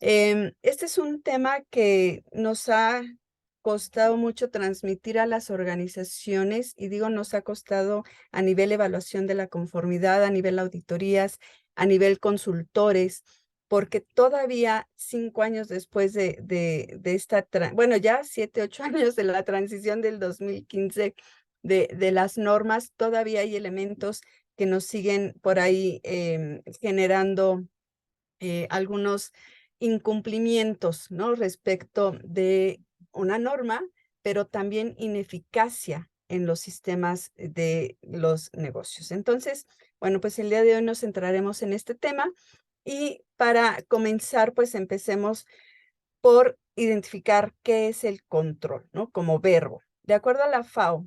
Este es un tema que nos ha costado mucho transmitir a las organizaciones, y digo nos ha costado a nivel evaluación de la conformidad, a nivel auditorías, a nivel consultores, porque todavía 5 años después de esta, bueno, ya 7, 8 años de la transición del 2015 de las normas, todavía hay elementos que nos siguen por ahí generando algunos incumplimientos, ¿no? Respecto de una norma, pero también ineficacia en los sistemas de los negocios. Entonces, bueno, pues el día de hoy nos centraremos en este tema y para comenzar, pues empecemos por identificar qué es el control, ¿no? Como verbo. De acuerdo a la FAO,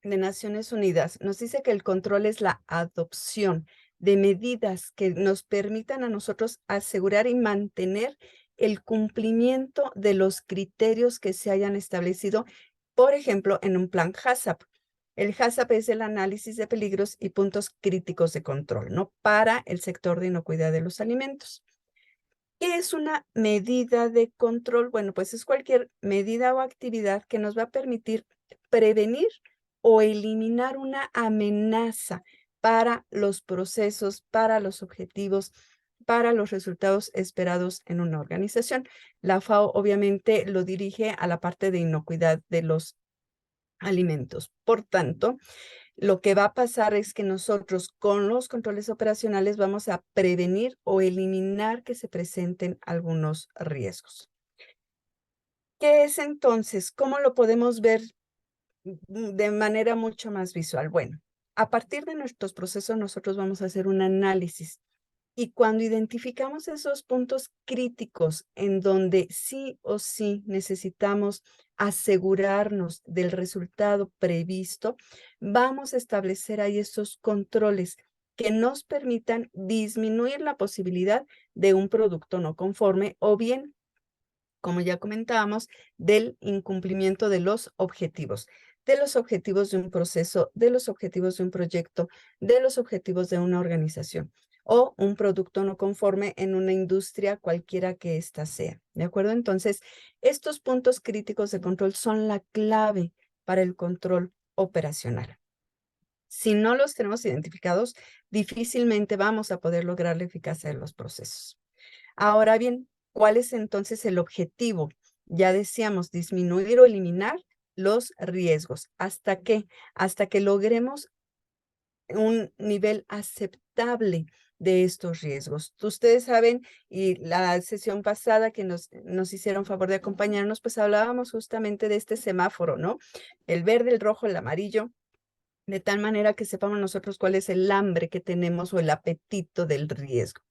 de Naciones Unidas nos dice que el control es la adopción de medidas que nos permitan a nosotros asegurar y mantener el cumplimiento de los criterios que se hayan establecido, por ejemplo, en un plan HACCP. El HACCP es el análisis de peligros y puntos críticos de control, ¿no? Para el sector de inocuidad de los alimentos. ¿Qué es una medida de control? Bueno, pues es cualquier medida o actividad que nos va a permitir prevenir o eliminar una amenaza para los procesos, para los objetivos, para los resultados esperados en una organización. La FAO obviamente lo dirige a la parte de inocuidad de los alimentos. Por tanto, lo que va a pasar es que nosotros con los controles operacionales vamos a prevenir o eliminar que se presenten algunos riesgos. ¿Qué es entonces? ¿Cómo lo podemos ver de manera mucho más visual? Bueno, a partir de nuestros procesos nosotros vamos a hacer un análisis y cuando identificamos esos puntos críticos en donde sí o sí necesitamos asegurarnos del resultado previsto, vamos a establecer ahí esos controles que nos permitan disminuir la posibilidad de un producto no conforme o bien, como ya comentábamos, del incumplimiento de los objetivos de un proceso, de los objetivos de un proyecto, de los objetivos de una organización o un producto no conforme en una industria cualquiera que ésta sea. ¿De acuerdo? Entonces, estos puntos críticos de control son la clave para el control operacional. Si no los tenemos identificados, difícilmente vamos a poder lograr la eficacia de los procesos. Ahora bien, ¿cuál es entonces el objetivo? Ya decíamos, disminuir o eliminar los riesgos. ¿Hasta qué? Hasta que logremos un nivel aceptable de estos riesgos. Ustedes saben, y la sesión pasada que nos hicieron favor de acompañarnos, pues hablábamos justamente de este semáforo, ¿no? El verde, el rojo, el amarillo, de tal manera que sepamos nosotros cuál es el hambre que tenemos o el apetito del riesgo.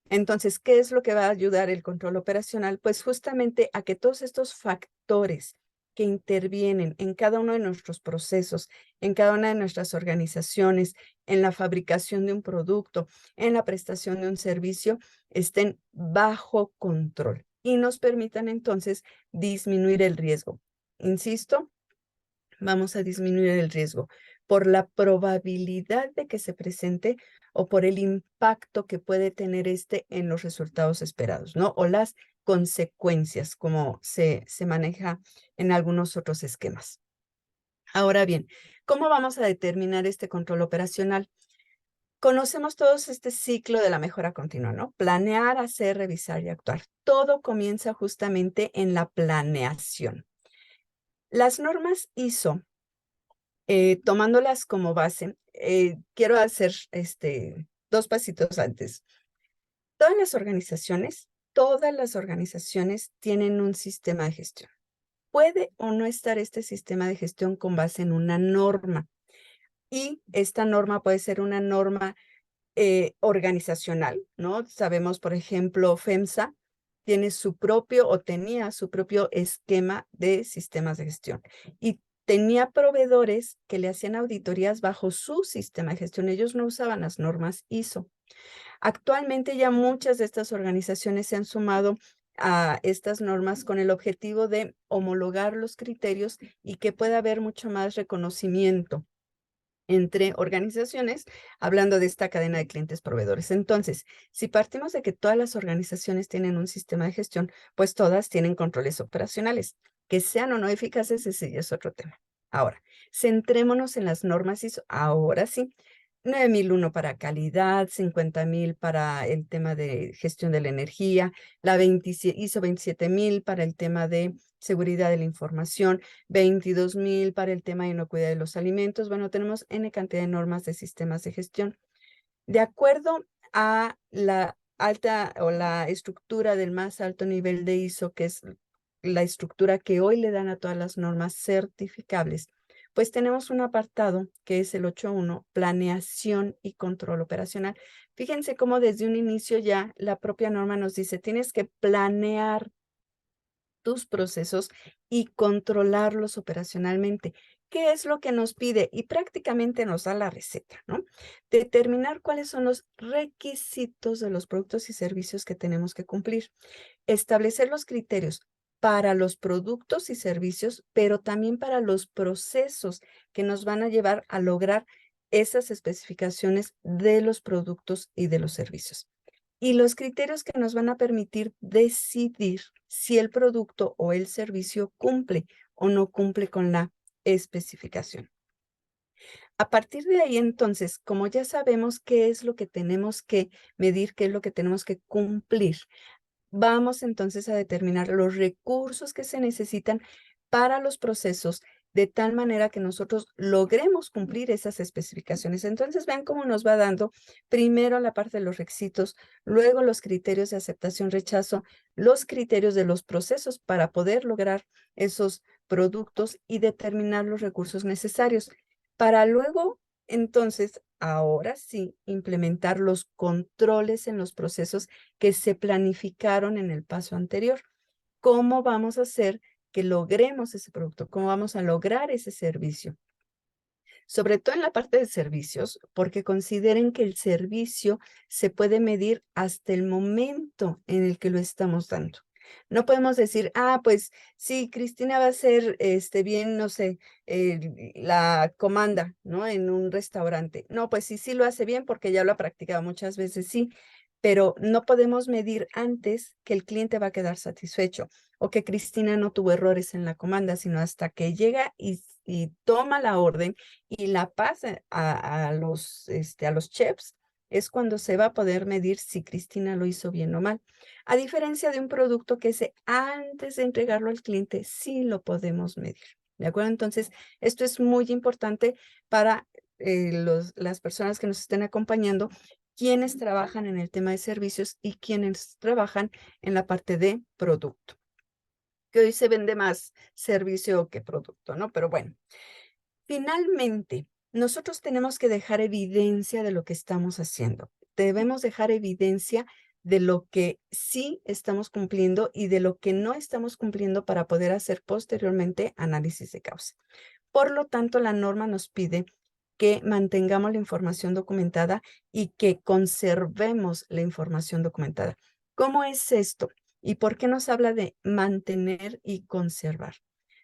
Entonces, ¿qué es lo que va a ayudar el control operacional? Pues justamente a que todos estos factores que intervienen en cada uno de nuestros procesos, en cada una de nuestras organizaciones, en la fabricación de un producto, en la prestación de un servicio, estén bajo control y nos permitan entonces disminuir el riesgo. Insisto, vamos a disminuir el riesgo por la probabilidad de que se presente o por el impacto que puede tener este en los resultados esperados, ¿no? O las consecuencias, como se maneja en algunos otros esquemas. Ahora bien, ¿cómo vamos a determinar este control operacional? Conocemos todos este ciclo de la mejora continua, ¿no? Planear, hacer, revisar y actuar. Todo comienza justamente en la planeación. Las normas ISO tomándolas como base, quiero hacer dos pasitos antes. Todas las organizaciones tienen un sistema de gestión. Puede o no estar este sistema de gestión con base en una norma. Y esta norma puede ser una norma organizacional, ¿no? Sabemos, por ejemplo, FEMSA tiene su propio o tenía su propio esquema de sistemas de gestión y tenía proveedores que le hacían auditorías bajo su sistema de gestión. Ellos no usaban las normas ISO. Actualmente ya muchas de estas organizaciones se han sumado a estas normas con el objetivo de homologar los criterios y que pueda haber mucho más reconocimiento entre organizaciones, hablando de esta cadena de clientes proveedores. Entonces, si partimos de que todas las organizaciones tienen un sistema de gestión, pues todas tienen controles operacionales. Que sean o no eficaces, ese ya es otro tema. Ahora, centrémonos en las normas ISO. Ahora sí, 9001 para calidad, 50.000 para el tema de gestión de la energía, la ISO 27000 para el tema de seguridad de la información, 22.000 para el tema de inocuidad de los alimentos. Bueno, tenemos N cantidad de normas de sistemas de gestión. De acuerdo a la alta o la estructura del más alto nivel de ISO, que es la estructura que hoy le dan a todas las normas certificables, pues tenemos un apartado que es el 8.1, planeación y control operacional. Fíjense cómo desde un inicio ya la propia norma nos dice, tienes que planear tus procesos y controlarlos operacionalmente. ¿Qué es lo que nos pide? Y prácticamente nos da la receta, ¿no? Determinar cuáles son los requisitos de los productos y servicios que tenemos que cumplir. Establecer los criterios para los productos y servicios, pero también para los procesos que nos van a llevar a lograr esas especificaciones de los productos y de los servicios. Y los criterios que nos van a permitir decidir si el producto o el servicio cumple o no cumple con la especificación. A partir de ahí, entonces, como ya sabemos qué es lo que tenemos que medir, qué es lo que tenemos que cumplir, vamos entonces a determinar los recursos que se necesitan para los procesos de tal manera que nosotros logremos cumplir esas especificaciones. Entonces, vean cómo nos va dando primero la parte de los requisitos, luego los criterios de aceptación, rechazo, los criterios de los procesos para poder lograr esos productos y determinar los recursos necesarios para luego, entonces, ahora sí, implementar los controles en los procesos que se planificaron en el paso anterior. ¿Cómo vamos a hacer que logremos ese producto? ¿Cómo vamos a lograr ese servicio? Sobre todo en la parte de servicios, porque consideren que el servicio se puede medir hasta el momento en el que lo estamos dando. No podemos decir, pues sí, Cristina va a hacer bien, no sé, la comanda, ¿no? En un restaurante. No, pues sí, sí lo hace bien porque ya lo ha practicado muchas veces, sí, pero no podemos medir antes que el cliente va a quedar satisfecho o que Cristina no tuvo errores en la comanda, sino hasta que llega y toma la orden y la pasa a los chefs, es cuando se va a poder medir si Cristina lo hizo bien o mal. A diferencia de un producto que antes de entregarlo al cliente, sí lo podemos medir. ¿De acuerdo? Entonces, esto es muy importante para las personas que nos estén acompañando, quienes trabajan en el tema de servicios y quienes trabajan en la parte de producto, que hoy se vende más servicio que producto, ¿no? Pero bueno, finalmente, nosotros tenemos que dejar evidencia de lo que estamos haciendo. Debemos dejar evidencia de lo que sí estamos cumpliendo y de lo que no estamos cumpliendo para poder hacer posteriormente análisis de causa. Por lo tanto, la norma nos pide que mantengamos la información documentada y que conservemos la información documentada. ¿Cómo es esto? ¿Y por qué nos habla de mantener y conservar?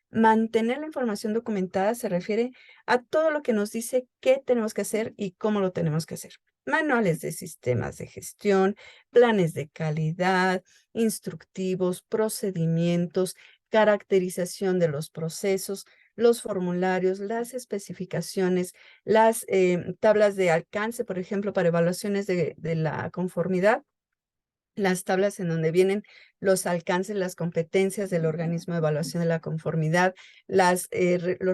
Mantener la información documentada se refiere a todo lo que nos dice qué tenemos que hacer y cómo lo tenemos que hacer. Manuales de sistemas de gestión, planes de calidad, instructivos, procedimientos, caracterización de los procesos, los formularios, las especificaciones, las tablas de alcance, por ejemplo, para evaluaciones de la conformidad, las tablas en donde vienen los alcances, las competencias del organismo de evaluación de la conformidad, los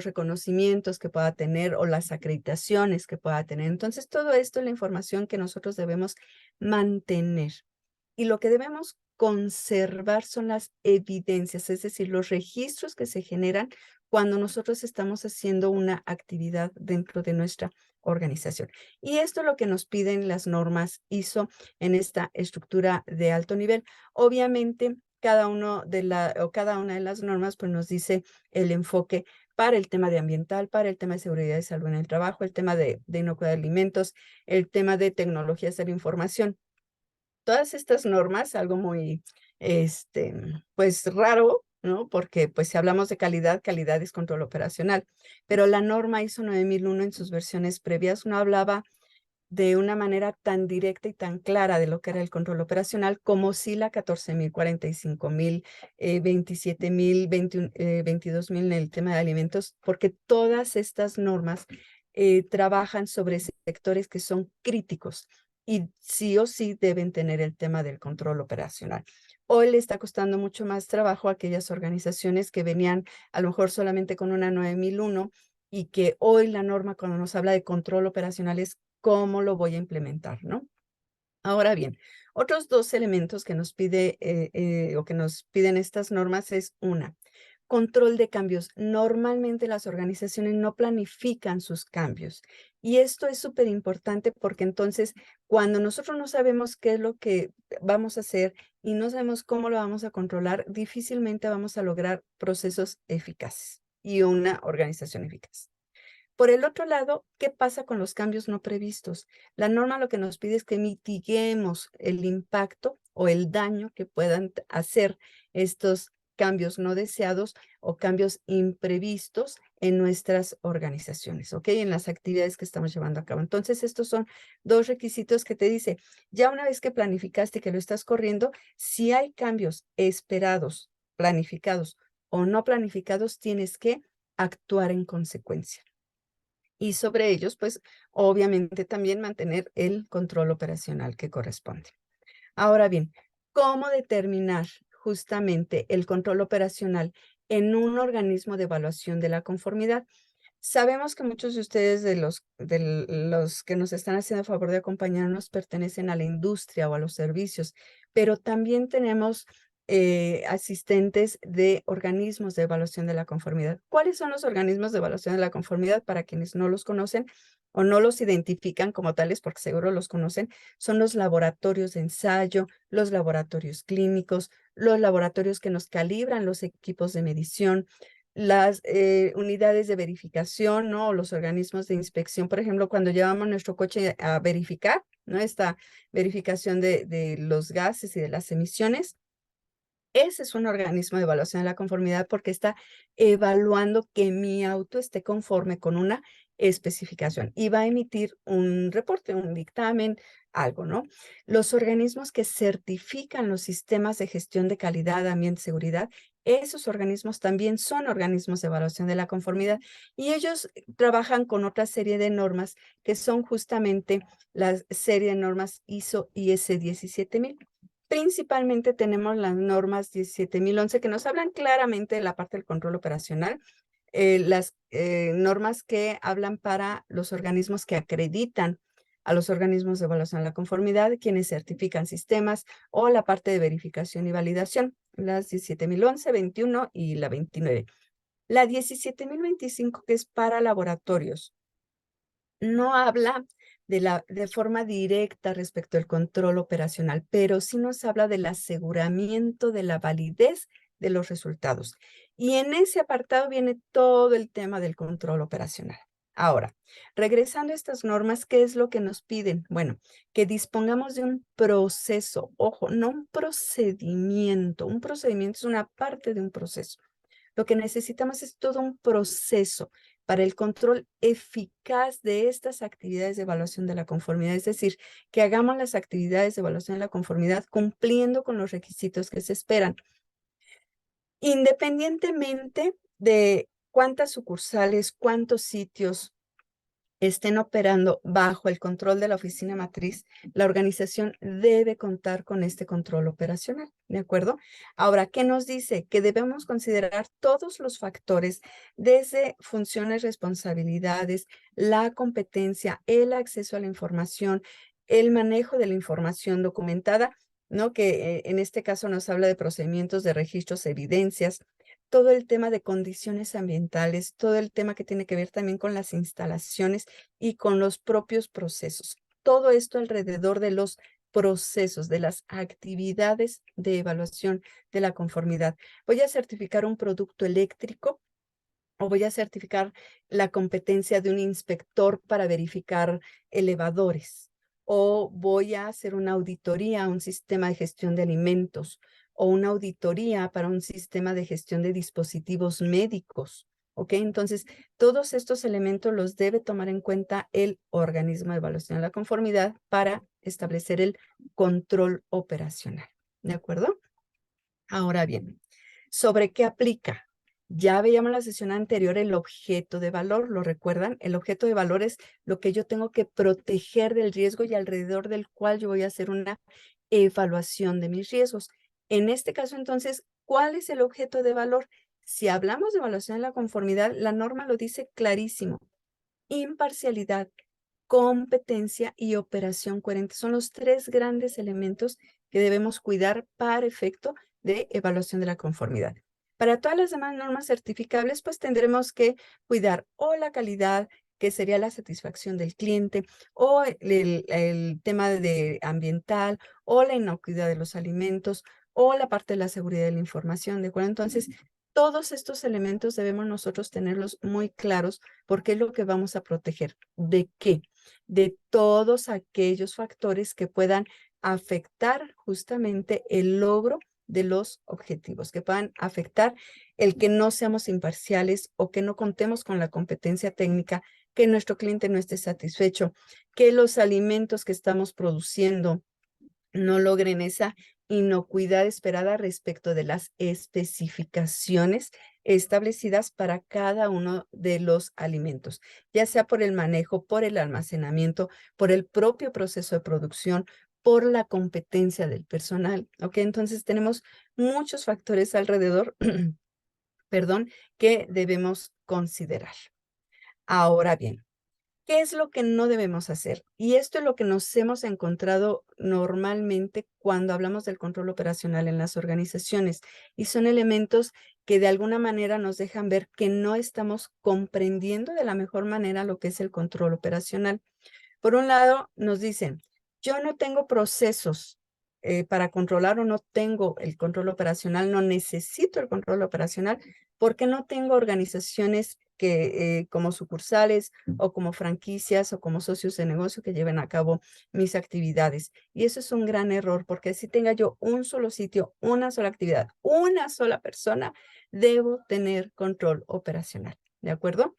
reconocimientos que pueda tener o las acreditaciones que pueda tener. Entonces, todo esto es la información que nosotros debemos mantener. Y lo que debemos conservar son las evidencias, es decir, los registros que se generan cuando nosotros estamos haciendo una actividad dentro de nuestra organización. Y esto es lo que nos piden las normas ISO en esta estructura de alto nivel. Obviamente, cada una de las normas pues nos dice el enfoque para el tema de ambiental, para el tema de seguridad y salud en el trabajo, el tema de inocuidad de alimentos, el tema de tecnologías de la información. Todas estas normas, algo muy, pues raro, ¿no? Porque pues si hablamos de calidad, calidad es control operacional. Pero la norma ISO 9001 en sus versiones previas no hablaba de una manera tan directa y tan clara de lo que era el control operacional como si la 14.000, 45.000, 27.000, 22.000 en el tema de alimentos, porque todas estas normas trabajan sobre sectores que son críticos y sí o sí deben tener el tema del control operacional. Hoy le está costando mucho más trabajo a aquellas organizaciones que venían a lo mejor solamente con una 9001 y que hoy la norma cuando nos habla de control operacional es cómo lo voy a implementar, ¿no? Ahora bien, otros dos elementos que nos pide o que nos piden estas normas es una, control de cambios. Normalmente las organizaciones no planifican sus cambios y esto es súper importante porque entonces cuando nosotros no sabemos qué es lo que vamos a hacer y no sabemos cómo lo vamos a controlar, difícilmente vamos a lograr procesos eficaces y una organización eficaz. Por el otro lado, ¿qué pasa con los cambios no previstos? La norma lo que nos pide es que mitiguemos el impacto o el daño que puedan hacer estos cambios no deseados o cambios imprevistos en nuestras organizaciones, ¿ok? En las actividades que estamos llevando a cabo. Entonces, estos son dos requisitos que te dice, ya una vez que planificaste que lo estás corriendo, si hay cambios esperados, planificados o no planificados, tienes que actuar en consecuencia y sobre ellos, pues obviamente también mantener el control operacional que corresponde. Ahora bien, ¿cómo determinar justamente el control operacional en un organismo de evaluación de la conformidad? Sabemos que muchos de ustedes, de los que nos están haciendo el favor de acompañarnos, pertenecen a la industria o a los servicios, pero también tenemos asistentes de organismos de evaluación de la conformidad. ¿Cuáles son los organismos de evaluación de la conformidad? Para quienes no los conocen o no los identifican como tales, porque seguro los conocen, son los laboratorios de ensayo, los laboratorios clínicos, los laboratorios que nos calibran los equipos de medición, las unidades de verificación, ¿no? O los organismos de inspección, por ejemplo, cuando llevamos nuestro coche a verificar, ¿no? Esta verificación de los gases y de las emisiones. Ese es un organismo de evaluación de la conformidad porque está evaluando que mi auto esté conforme con una especificación y va a emitir un reporte, un dictamen, algo, ¿no? Los organismos que certifican los sistemas de gestión de calidad, ambiente, seguridad, esos organismos también son organismos de evaluación de la conformidad y ellos trabajan con otra serie de normas que son justamente la serie de normas ISO IS 17000. Principalmente tenemos las normas 17.011 que nos hablan claramente de la parte del control operacional, las normas que hablan para los organismos que acreditan a los organismos de evaluación de la conformidad, quienes certifican sistemas o la parte de verificación y validación, las 17.011, 21 y la 29. La 17.025 que es para laboratorios no habla de forma directa respecto al control operacional, pero sí nos habla del aseguramiento de la validez de los resultados. Y en ese apartado viene todo el tema del control operacional. Ahora, regresando a estas normas, ¿qué es lo que nos piden? Bueno, que dispongamos de un proceso, ojo, no un procedimiento. Un procedimiento es una parte de un proceso. Lo que necesitamos es todo un proceso para el control eficaz de estas actividades de evaluación de la conformidad, es decir, que hagamos las actividades de evaluación de la conformidad cumpliendo con los requisitos que se esperan, independientemente de cuántas sucursales, cuántos sitios estén operando bajo el control de la oficina matriz, la organización debe contar con este control operacional, ¿de acuerdo? Ahora, ¿qué nos dice? Que debemos considerar todos los factores, desde funciones, responsabilidades, la competencia, el acceso a la información, el manejo de la información documentada, ¿no? Que en este caso nos habla de procedimientos, de registros, evidencias, todo el tema de condiciones ambientales, todo el tema que tiene que ver también con las instalaciones y con los propios procesos. Todo esto alrededor de los procesos, de las actividades de evaluación de la conformidad. Voy a certificar un producto eléctrico o voy a certificar la competencia de un inspector para verificar elevadores, o voy a hacer una auditoría a un sistema de gestión de alimentos, o una auditoría para un sistema de gestión de dispositivos médicos. ¿Ok? Entonces, todos estos elementos los debe tomar en cuenta el organismo de evaluación de la conformidad para establecer el control operacional. ¿De acuerdo? Ahora bien, ¿sobre qué aplica? Ya veíamos en la sesión anterior el objeto de valor, ¿lo recuerdan? El objeto de valor es lo que yo tengo que proteger del riesgo y alrededor del cual yo voy a hacer una evaluación de mis riesgos. En este caso, entonces, ¿cuál es el objeto de valor? Si hablamos de evaluación de la conformidad, la norma lo dice clarísimo. Imparcialidad, competencia y operación coherente. Son los tres grandes elementos que debemos cuidar para efecto de evaluación de la conformidad. Para todas las demás normas certificables, pues tendremos que cuidar o la calidad, que sería la satisfacción del cliente, o el tema de ambiental, o la inocuidad de los alimentos, o la parte de la seguridad de la información, ¿de acuerdo? Entonces, todos estos elementos debemos nosotros tenerlos muy claros porque es lo que vamos a proteger. ¿De qué? De todos aquellos factores que puedan afectar justamente el logro de los objetivos, que puedan afectar el que no seamos imparciales o que no contemos con la competencia técnica, que nuestro cliente no esté satisfecho, que los alimentos que estamos produciendo no logren esa inocuidad esperada respecto de las especificaciones establecidas para cada uno de los alimentos, ya sea por el manejo, por el almacenamiento, por el propio proceso de producción, por la competencia del personal. ¿Ok? Entonces tenemos muchos factores alrededor, perdón, que debemos considerar. Ahora bien, ¿qué es lo que no debemos hacer? Y esto es lo que nos hemos encontrado normalmente cuando hablamos del control operacional en las organizaciones. Y son elementos que de alguna manera nos dejan ver que no estamos comprendiendo de la mejor manera lo que es el control operacional. Por un lado, nos dicen, yo no tengo procesos para controlar o no tengo el control operacional, no necesito el control operacional porque no tengo organizaciones que como sucursales o como franquicias o como socios de negocio que lleven a cabo mis actividades. Y eso es un gran error porque si tenga yo un solo sitio, una sola actividad, una sola persona, debo tener control operacional. ¿De acuerdo?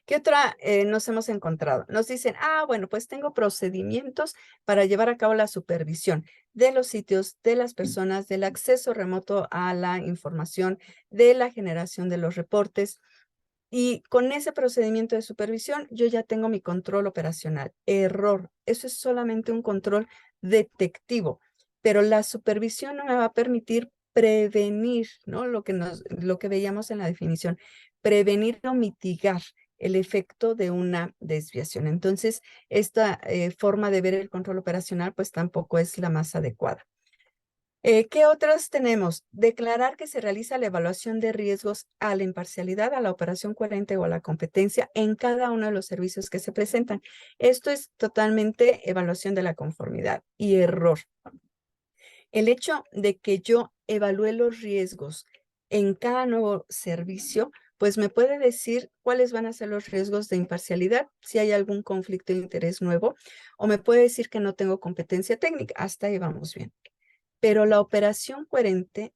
¿Qué otra nos hemos encontrado? Nos dicen, bueno, pues tengo procedimientos para llevar a cabo la supervisión de los sitios, de las personas, del acceso remoto a la información, de la generación de los reportes. Y con ese procedimiento de supervisión, yo ya tengo mi control operacional. Error. Eso es solamente un control detectivo, pero la supervisión no me va a permitir prevenir, ¿no? Lo que veíamos en la definición, prevenir o mitigar el efecto de una desviación. Entonces, esta forma de ver el control operacional, pues tampoco es la más adecuada. ¿Qué otras tenemos? Declarar que se realiza la evaluación de riesgos a la imparcialidad, a la operación coherente o a la competencia en cada uno de los servicios que se presentan. Esto es totalmente evaluación de la conformidad y error. El hecho de que yo evalúe los riesgos en cada nuevo servicio, pues me puede decir cuáles van a ser los riesgos de imparcialidad, si hay algún conflicto de interés nuevo, o me puede decir que no tengo competencia técnica. Hasta ahí vamos bien. Pero la operación coherente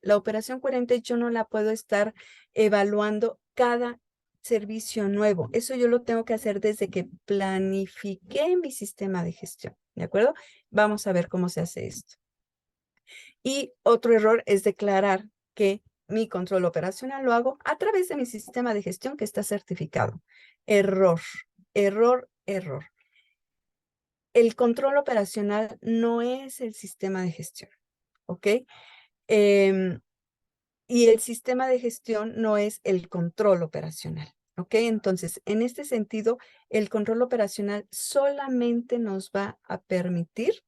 yo no la puedo estar evaluando cada servicio nuevo. Eso yo lo tengo que hacer desde que planifiqué mi sistema de gestión, ¿de acuerdo? Vamos a ver cómo se hace esto. Y otro error es declarar que mi control operacional lo hago a través de mi sistema de gestión que está certificado. Error, error, error. El control operacional no es el sistema de gestión, ¿ok? Y el sistema de gestión no es el control operacional, ¿ok? Entonces, en este sentido, el control operacional solamente nos va a permitir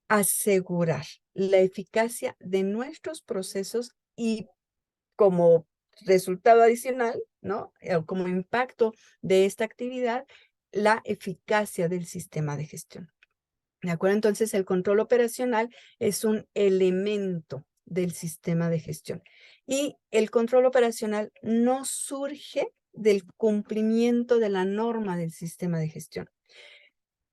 asegurar la eficacia de nuestros procesos y como resultado adicional, ¿no? Como impacto de esta actividad, la eficacia del sistema de gestión. ¿De acuerdo? Entonces, el control operacional es un elemento del sistema de gestión. Y el control operacional no surge del cumplimiento de la norma del sistema de gestión.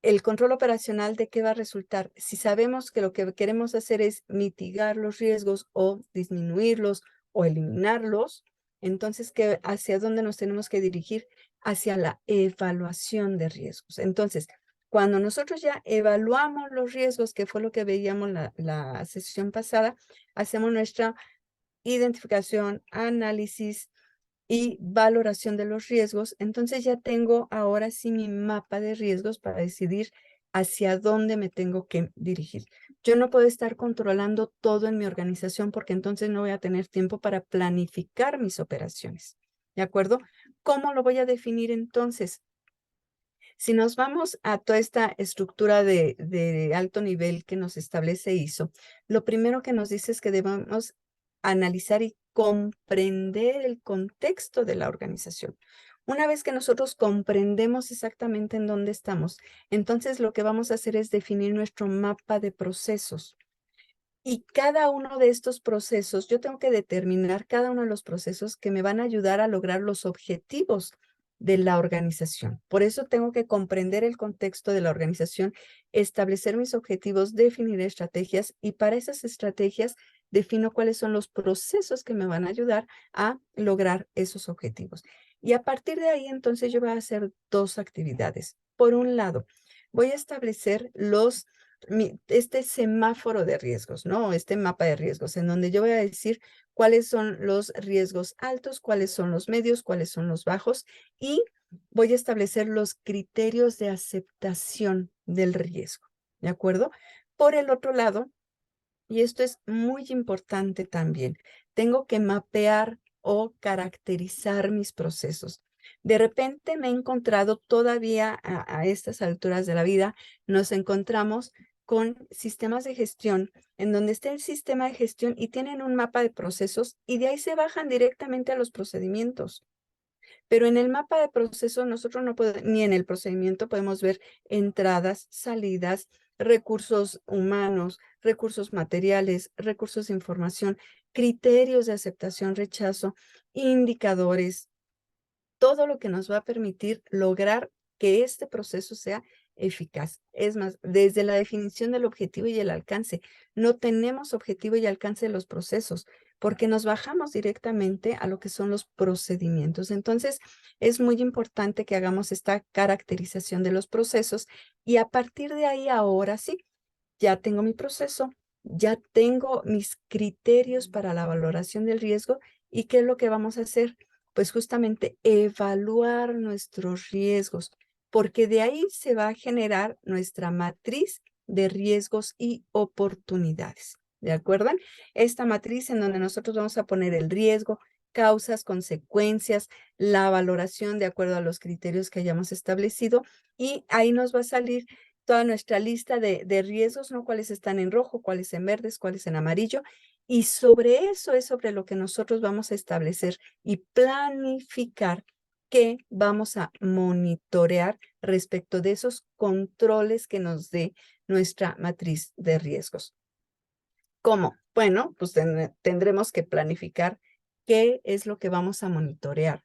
el control operacional, ¿de qué va a resultar? Si sabemos que lo que queremos hacer es mitigar los riesgos o disminuirlos o eliminarlos, entonces, ¿hacia dónde nos tenemos que dirigir? Hacia la evaluación de riesgos. Entonces, cuando nosotros ya evaluamos los riesgos, que fue lo que veíamos la sesión pasada, hacemos nuestra identificación, análisis y valoración de los riesgos. Entonces ya tengo ahora sí mi mapa de riesgos para decidir hacia dónde me tengo que dirigir. Yo no puedo estar controlando todo en mi organización porque entonces no voy a tener tiempo para planificar mis operaciones. ¿De acuerdo? ¿Cómo lo voy a definir entonces? Si nos vamos a toda esta estructura de alto nivel que nos establece ISO, lo primero que nos dice es que debemos analizar y comprender el contexto de la organización. Una vez que nosotros comprendemos exactamente en dónde estamos, entonces lo que vamos a hacer es definir nuestro mapa de procesos. Y cada uno de estos procesos, yo tengo que determinar cada uno de los procesos que me van a ayudar a lograr los objetivos de la organización. Por eso tengo que comprender el contexto de la organización, establecer mis objetivos, definir estrategias y para esas estrategias defino cuáles son los procesos que me van a ayudar a lograr esos objetivos. Y a partir de ahí, entonces yo voy a hacer dos actividades. Por un lado, voy a establecer este semáforo de riesgos, ¿no? Este mapa de riesgos, en donde yo voy a decir cuáles son los riesgos altos, cuáles son los medios, cuáles son los bajos, y voy a establecer los criterios de aceptación del riesgo, ¿de acuerdo? Por el otro lado, y esto es muy importante también, tengo que mapear o caracterizar mis procesos. De repente me he encontrado todavía a estas alturas de la vida, nos encontramos con sistemas de gestión en donde está el sistema de gestión y tienen un mapa de procesos y de ahí se bajan directamente a los procedimientos. Pero en el mapa de procesos nosotros no podemos, ni en el procedimiento podemos ver entradas, salidas, recursos humanos, recursos materiales, recursos de información, criterios de aceptación, rechazo, indicadores, todo lo que nos va a permitir lograr que este proceso sea eficaz. Es más, desde la definición del objetivo y el alcance, no tenemos objetivo y alcance de los procesos porque nos bajamos directamente a lo que son los procedimientos. Entonces, es muy importante que hagamos esta caracterización de los procesos y a partir de ahí, ahora sí, ya tengo mi proceso, ya tengo mis criterios para la valoración del riesgo y ¿qué es lo que vamos a hacer? Pues justamente evaluar nuestros riesgos, porque de ahí se va a generar nuestra matriz de riesgos y oportunidades. ¿De acuerdo? Esta matriz en donde nosotros vamos a poner el riesgo, causas, consecuencias, la valoración de acuerdo a los criterios que hayamos establecido y ahí nos va a salir toda nuestra lista de riesgos, ¿no? Cuáles están en rojo, cuáles en verdes, cuáles en amarillo. Y sobre eso es sobre lo que nosotros vamos a establecer y planificar qué vamos a monitorear respecto de esos controles que nos dé nuestra matriz de riesgos. ¿Cómo? Bueno, pues tendremos que planificar qué es lo que vamos a monitorear,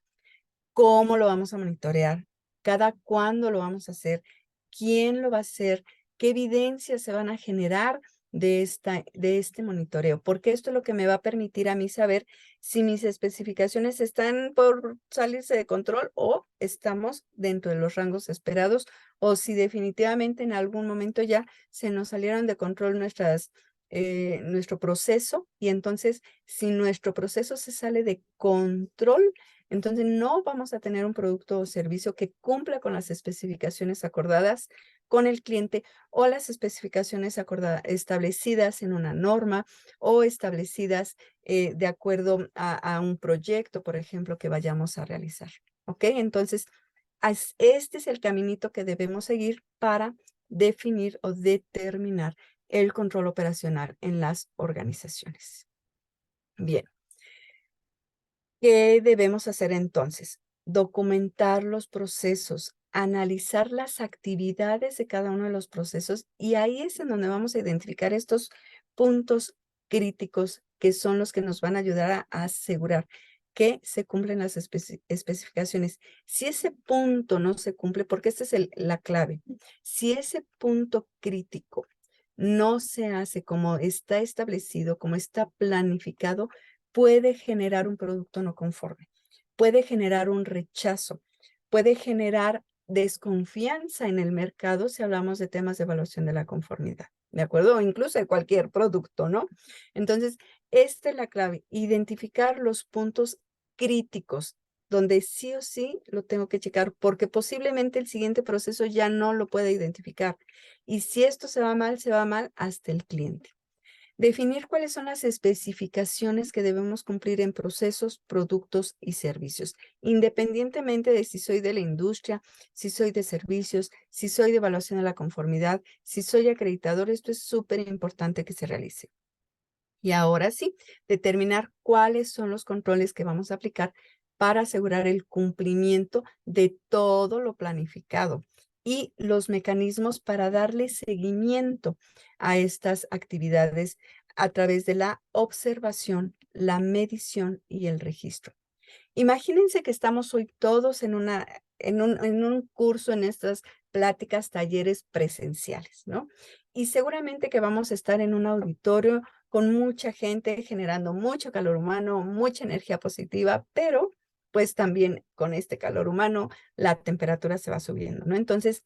cómo lo vamos a monitorear, cada cuándo lo vamos a hacer, quién lo va a hacer, qué evidencias se van a generar de este monitoreo, porque esto es lo que me va a permitir a mí saber si mis especificaciones están por salirse de control o estamos dentro de los rangos esperados o si definitivamente en algún momento ya se nos salieron de control nuestro proceso y entonces si nuestro proceso se sale de control, entonces no vamos a tener un producto o servicio que cumpla con las especificaciones acordadas con el cliente o las especificaciones establecidas en una norma o establecidas de acuerdo a un proyecto, por ejemplo, que vayamos a realizar. ¿Ok? Entonces, este es el caminito que debemos seguir para definir o determinar el control operacional en las organizaciones. Bien. ¿Qué debemos hacer entonces? Documentar los procesos, analizar las actividades de cada uno de los procesos y ahí es en donde vamos a identificar estos puntos críticos que son los que nos van a ayudar a asegurar que se cumplen las especificaciones. Si ese punto no se cumple, porque esta es la clave, si ese punto crítico no se hace como está establecido, como está planificado, puede generar un producto no conforme, puede generar un rechazo, puede generar desconfianza en el mercado si hablamos de temas de evaluación de la conformidad, ¿de acuerdo? O incluso de cualquier producto, ¿no? Entonces, esta es la clave, identificar los puntos críticos donde sí o sí lo tengo que checar, porque posiblemente el siguiente proceso ya no lo pueda identificar. Y si esto se va mal hasta el cliente. Definir cuáles son las especificaciones que debemos cumplir en procesos, productos y servicios, independientemente de si soy de la industria, si soy de servicios, si soy de evaluación de la conformidad, si soy acreditador, esto es súper importante que se realice. Y ahora sí, determinar cuáles son los controles que vamos a aplicar para asegurar el cumplimiento de todo lo planificado y los mecanismos para darle seguimiento a estas actividades a través de la observación, la medición y el registro. Imagínense que estamos hoy todos en un curso, en estas pláticas, talleres presenciales, ¿no? Y seguramente que vamos a estar en un auditorio con mucha gente generando mucho calor humano, mucha energía positiva, pero pues también con este calor humano la temperatura se va subiendo, ¿no? Entonces,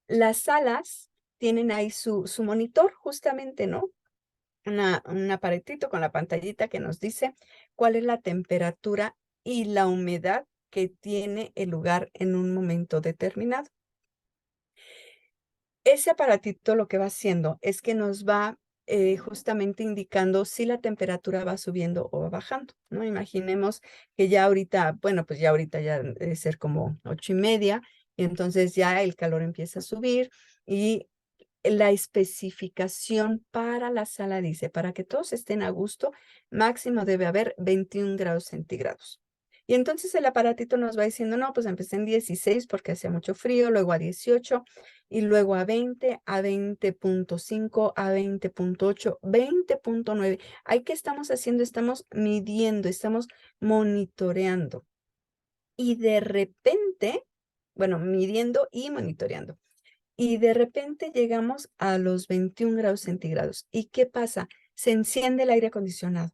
las salas tienen ahí su monitor justamente, ¿no? Un aparatito con la pantallita que nos dice cuál es la temperatura y la humedad que tiene el lugar en un momento determinado. Ese aparatito lo que va haciendo es que nos va justamente indicando si la temperatura va subiendo o va bajando, ¿no? Imaginemos que ya ahorita, bueno, pues ya ahorita ya debe ser como 8:30, y entonces ya el calor empieza a subir y la especificación para la sala dice, para que todos estén a gusto, máximo debe haber 21 grados centígrados. Y entonces el aparatito nos va diciendo, no, pues empecé en 16 porque hacía mucho frío, luego a 18 y luego a 20, a 20.5, a 20.8, 20.9. ¿Ahí qué estamos haciendo? Estamos midiendo, estamos monitoreando. Y de repente, bueno, midiendo y monitoreando. Y de repente llegamos a los 21 grados centígrados. ¿Y qué pasa? Se enciende el aire acondicionado.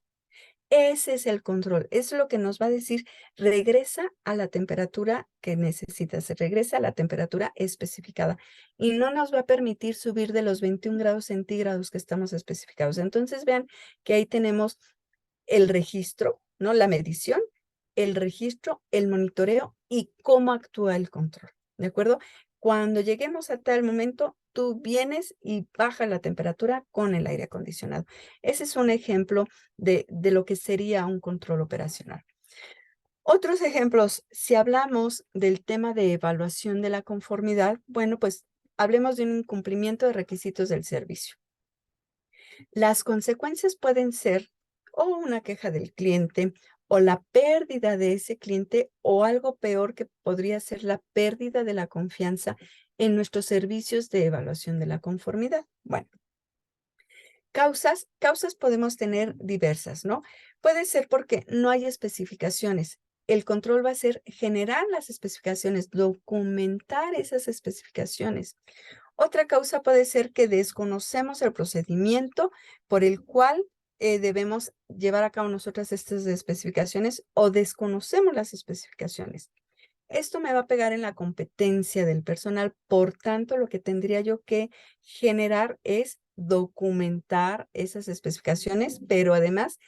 Ese es el control. Es lo que nos va a decir, regresa a la temperatura que necesitas, regresa a la temperatura especificada. Y no nos va a permitir subir de los 21 grados centígrados que estamos especificados. Entonces vean que ahí tenemos el registro, ¿no? La medición, el registro, el monitoreo y cómo actúa el control, ¿de acuerdo? Cuando lleguemos a tal momento, tú vienes y bajas la temperatura con el aire acondicionado. Ese es un ejemplo de lo que sería un control operacional. Otros ejemplos, si hablamos del tema de evaluación de la conformidad, bueno, pues hablemos de un incumplimiento de requisitos del servicio. Las consecuencias pueden ser o una queja del cliente o la pérdida de ese cliente o algo peor que podría ser la pérdida de la confianza en nuestros servicios de evaluación de la conformidad. Bueno, causas podemos tener diversas, ¿no? Puede ser porque no hay especificaciones. El control va a ser generar las especificaciones, documentar esas especificaciones. Otra causa puede ser que desconocemos el procedimiento por el cual debemos llevar a cabo nosotras estas especificaciones o desconocemos las especificaciones. Esto me va a pegar en la competencia del personal, por tanto, lo que tendría yo que generar es documentar esas especificaciones, pero además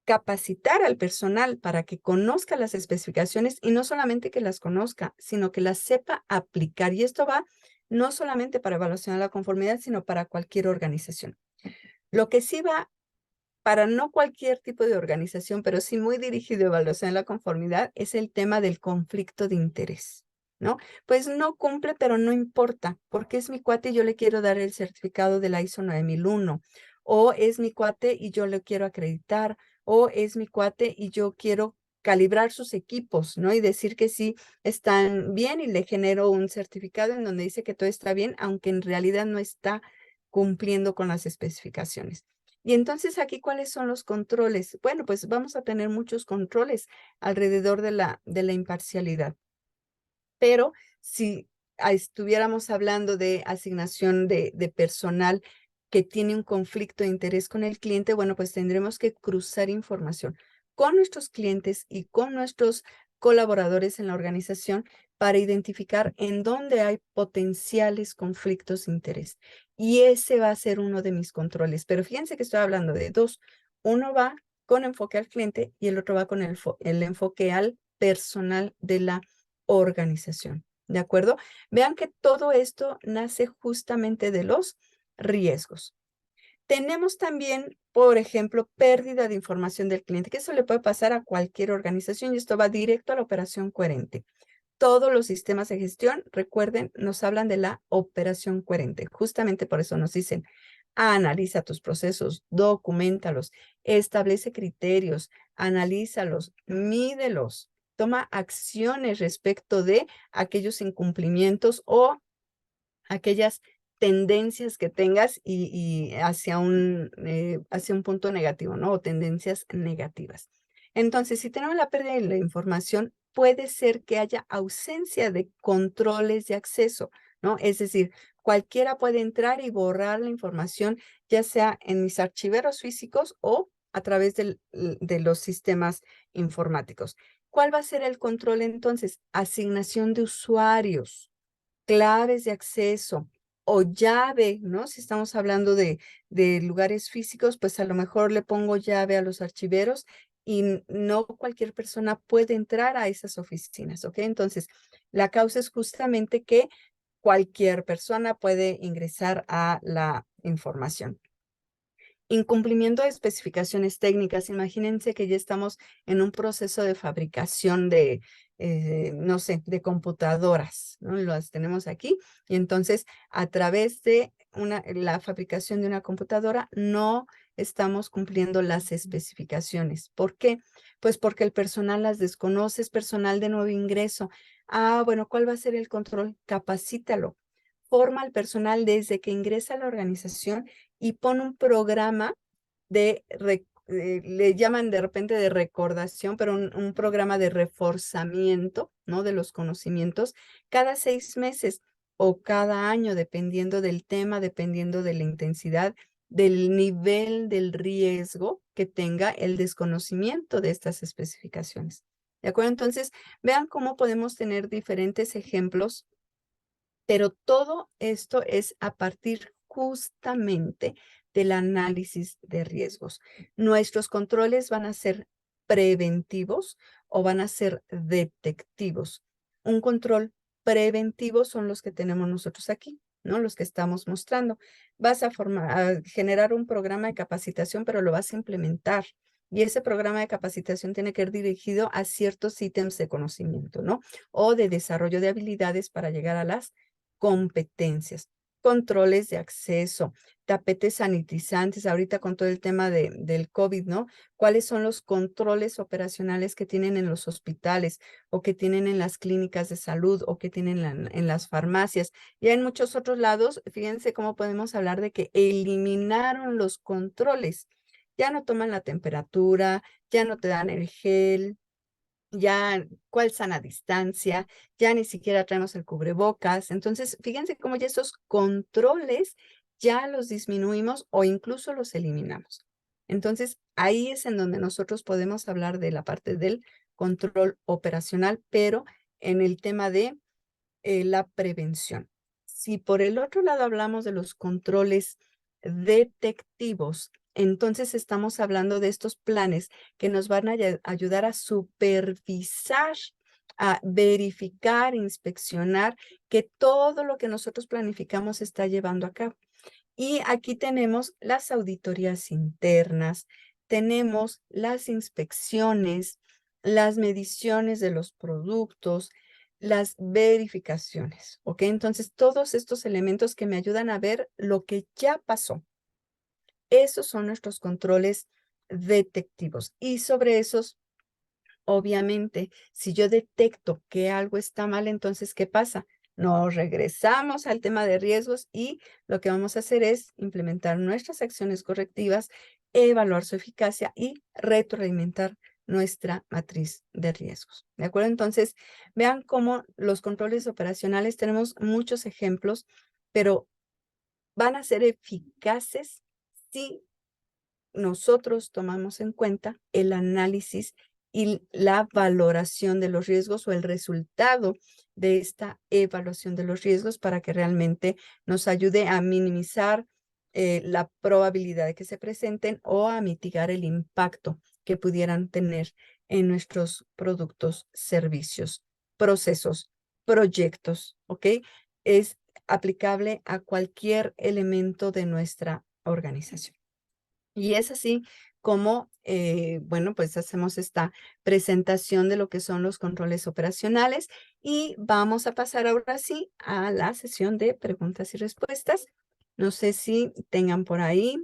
capacitar al personal para que conozca las especificaciones y no solamente que las conozca, sino que las sepa aplicar. Y esto va no solamente para evaluación de la conformidad, sino para cualquier organización. Lo que sí va para no cualquier tipo de organización, pero sí muy dirigido a evaluación de la conformidad, es el tema del conflicto de interés, ¿no? Pues no cumple, pero no importa, porque es mi cuate y yo le quiero dar el certificado de la ISO 9001, o es mi cuate y yo le quiero acreditar, o es mi cuate y yo quiero calibrar sus equipos, ¿no? Y decir que sí están bien y le genero un certificado en donde dice que todo está bien, aunque en realidad no está cumpliendo con las especificaciones. Y entonces aquí, ¿cuáles son los controles? Bueno, pues vamos a tener muchos controles alrededor de la imparcialidad. Pero si estuviéramos hablando de asignación de personal que tiene un conflicto de interés con el cliente, bueno, pues tendremos que cruzar información con nuestros clientes y con nuestros colaboradores en la organización para identificar en dónde hay potenciales conflictos de interés. Y ese va a ser uno de mis controles. Pero fíjense que estoy hablando de dos. Uno va con enfoque al cliente y el otro va con el enfoque al personal de la organización. ¿De acuerdo? Vean que todo esto nace justamente de los riesgos. Tenemos también, por ejemplo, pérdida de información del cliente, que eso le puede pasar a cualquier organización y esto va directo a la operación coherente. Todos los sistemas de gestión, recuerden, nos hablan de la operación coherente. Justamente por eso nos dicen, analiza tus procesos, documentalos, establece criterios, analízalos, mídelos, toma acciones respecto de aquellos incumplimientos o aquellas tendencias que tengas y hacia un punto negativo, ¿no? O tendencias negativas. Entonces, si tenemos la pérdida de la información, puede ser que haya ausencia de controles de acceso, ¿no? Es decir, cualquiera puede entrar y borrar la información, ya sea en mis archiveros físicos o a través de los sistemas informáticos. ¿Cuál va a ser el control entonces? Asignación de usuarios, claves de acceso o llave, ¿no? Si estamos hablando de lugares físicos, pues a lo mejor le pongo llave a los archiveros y no cualquier persona puede entrar a esas oficinas, ¿ok? Entonces, la causa es justamente que cualquier persona puede ingresar a la información. Incumplimiento de especificaciones técnicas. Imagínense que ya estamos en un proceso de fabricación de, no sé, de computadoras, ¿no? Las tenemos aquí y entonces a través de la fabricación de una computadora no estamos cumpliendo las especificaciones. ¿Por qué? Pues porque el personal las desconoce, es personal de nuevo ingreso. Ah, bueno, ¿cuál va a ser el control? Capacítalo. Forma al personal desde que ingresa a la organización y pone un programa le llaman de repente de recordación, pero un programa de reforzamiento, ¿no? De los conocimientos cada 6 meses o cada año, dependiendo del tema, dependiendo de la intensidad, del nivel del riesgo que tenga el desconocimiento de estas especificaciones. ¿De acuerdo? Entonces, vean cómo podemos tener diferentes ejemplos, pero todo esto es a partir justamente del análisis de riesgos. Nuestros controles van a ser preventivos o van a ser detectivos. Un control preventivo son los que tenemos nosotros aquí, ¿no? Los que estamos mostrando. Vas a generar un programa de capacitación, pero lo vas a implementar. Y ese programa de capacitación tiene que ir dirigido a ciertos ítems de conocimiento, ¿no? O de desarrollo de habilidades para llegar a las competencias, controles de acceso, tapetes sanitizantes, ahorita con todo el tema del COVID, ¿no? ¿Cuáles son los controles operacionales que tienen en los hospitales o que tienen en las clínicas de salud o que tienen en las farmacias? Y en muchos otros lados, fíjense cómo podemos hablar de que eliminaron los controles. Ya no toman la temperatura, ya no te dan el gel, ya cuál sana distancia, ya ni siquiera traemos el cubrebocas. Entonces, fíjense cómo ya esos controles ya los disminuimos o incluso los eliminamos. Entonces, ahí es en donde nosotros podemos hablar de la parte del control operacional, pero en el tema de la prevención. Si por el otro lado hablamos de los controles detectivos, entonces estamos hablando de estos planes que nos van a ayudar a supervisar, a verificar, inspeccionar que todo lo que nosotros planificamos se está llevando a cabo. Y aquí tenemos las auditorías internas, tenemos las inspecciones, las mediciones de los productos, las verificaciones, ¿ok? Entonces, todos estos elementos que me ayudan a ver lo que ya pasó. Esos son nuestros controles detectivos. Y sobre esos, obviamente, si yo detecto que algo está mal, entonces, ¿qué pasa? Nos regresamos al tema de riesgos y lo que vamos a hacer es implementar nuestras acciones correctivas evaluar su eficacia y retroalimentar nuestra matriz de riesgos. ¿De acuerdo? Entonces, vean cómo los controles operacionales, tenemos muchos ejemplos, pero van a ser eficaces si nosotros tomamos en cuenta el análisis y la valoración de los riesgos o el resultado de esta evaluación de los riesgos para que realmente nos ayude a minimizar la probabilidad de que se presenten o a mitigar el impacto que pudieran tener en nuestros productos, servicios, procesos, proyectos, ¿ok? Es aplicable a cualquier elemento de nuestra organización. Y es así como, bueno, pues hacemos esta presentación de lo que son los controles operacionales y vamos a pasar ahora sí a la sesión de preguntas y respuestas. No sé si tengan por ahí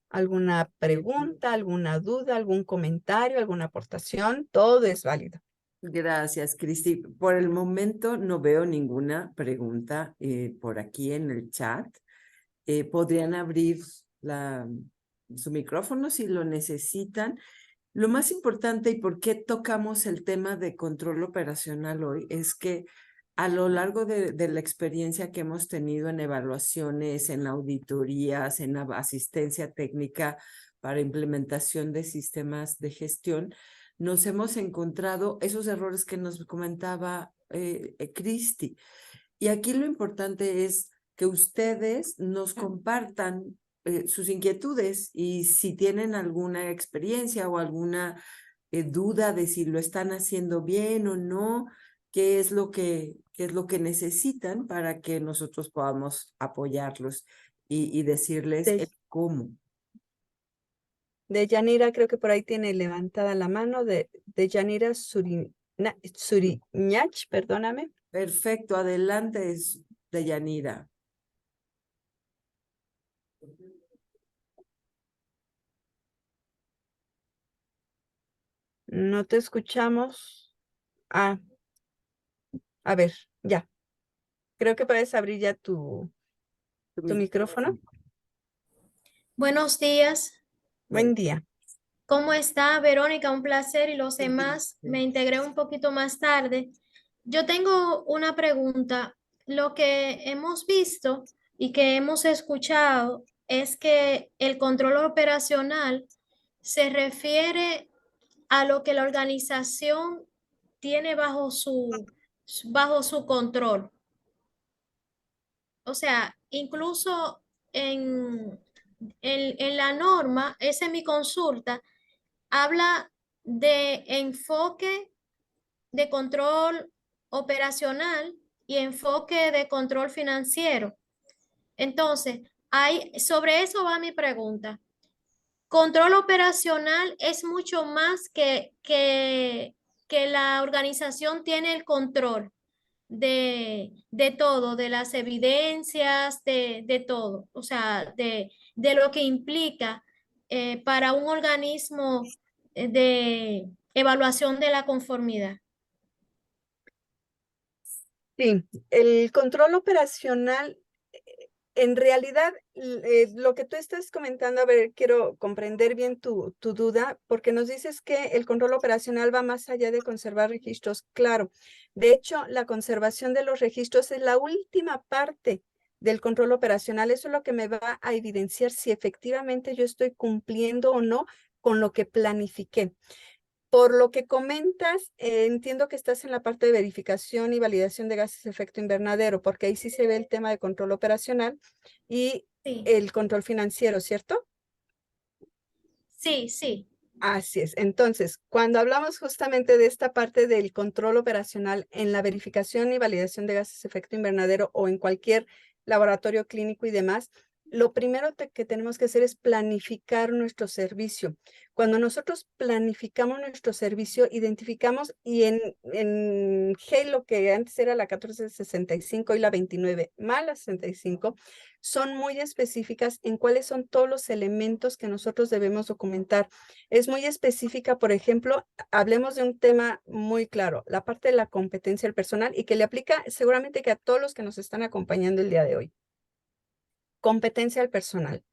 alguna pregunta, alguna duda, algún comentario, alguna aportación. Todo es válido. Gracias, Cristi. Por el momento no veo ninguna pregunta por aquí en el chat. Podrían abrir su micrófono si lo necesitan. Lo más importante y por qué tocamos el tema de control operacional hoy es que a lo largo de la experiencia que hemos tenido en evaluaciones, en auditorías, en asistencia técnica para implementación de sistemas de gestión, nos hemos encontrado esos errores que nos comentaba Cristi. Y aquí lo importante es que ustedes nos compartan sus inquietudes y si tienen alguna experiencia o alguna duda de si lo están haciendo bien o no, qué es lo que necesitan para que nosotros podamos apoyarlos y decirles De, cómo. de Yanira, creo que por ahí tiene levantada la mano de Yanira Suriñach, perdóname. Perfecto, adelante, Deyanira. No te escuchamos. Ah, a ver, ya. Creo que puedes abrir ya tu micrófono. Buenos días. Buen día. ¿Cómo está, Verónica? Un placer y los demás. Me integré un poquito más tarde. Yo tengo una pregunta. Lo que hemos visto y que hemos escuchado es que el control operacional se refiere a lo que la organización tiene bajo su control. O sea, incluso en la norma, esa es mi consulta, habla de enfoque de control operacional y enfoque de control financiero. Entonces, sobre eso va mi pregunta. Control operacional es mucho más que la organización tiene el control de todo, de las evidencias, de todo, o sea, de lo que implica para un organismo de evaluación de la conformidad. Sí, el control operacional, en realidad, lo que tú estás comentando, a ver, quiero comprender bien tu duda, porque nos dices que el control operacional va más allá de conservar registros. Claro, de hecho, la conservación de los registros es la última parte del control operacional. Eso es lo que me va a evidenciar si efectivamente yo estoy cumpliendo o no con lo que planifiqué. Por lo que comentas, entiendo que estás en la parte de verificación y validación de gases de efecto invernadero, porque ahí sí se ve el tema de control operacional y Sí, el control financiero, ¿cierto? sí, sí. Así es. Entonces, cuando hablamos justamente de esta parte del control operacional en la verificación y validación de gases de efecto invernadero o en cualquier laboratorio clínico y demás, lo primero que tenemos que hacer es planificar nuestro servicio. Cuando nosotros planificamos nuestro servicio, identificamos y en Halo, que antes era la 1465 y la 29 más la 65, son muy específicas en cuáles son todos los elementos que nosotros debemos documentar. Es muy específica, por ejemplo, hablemos de un tema muy claro, la parte de la competencia del personal y que le aplica seguramente que a todos los que nos están acompañando el día de hoy. Competencia del personal.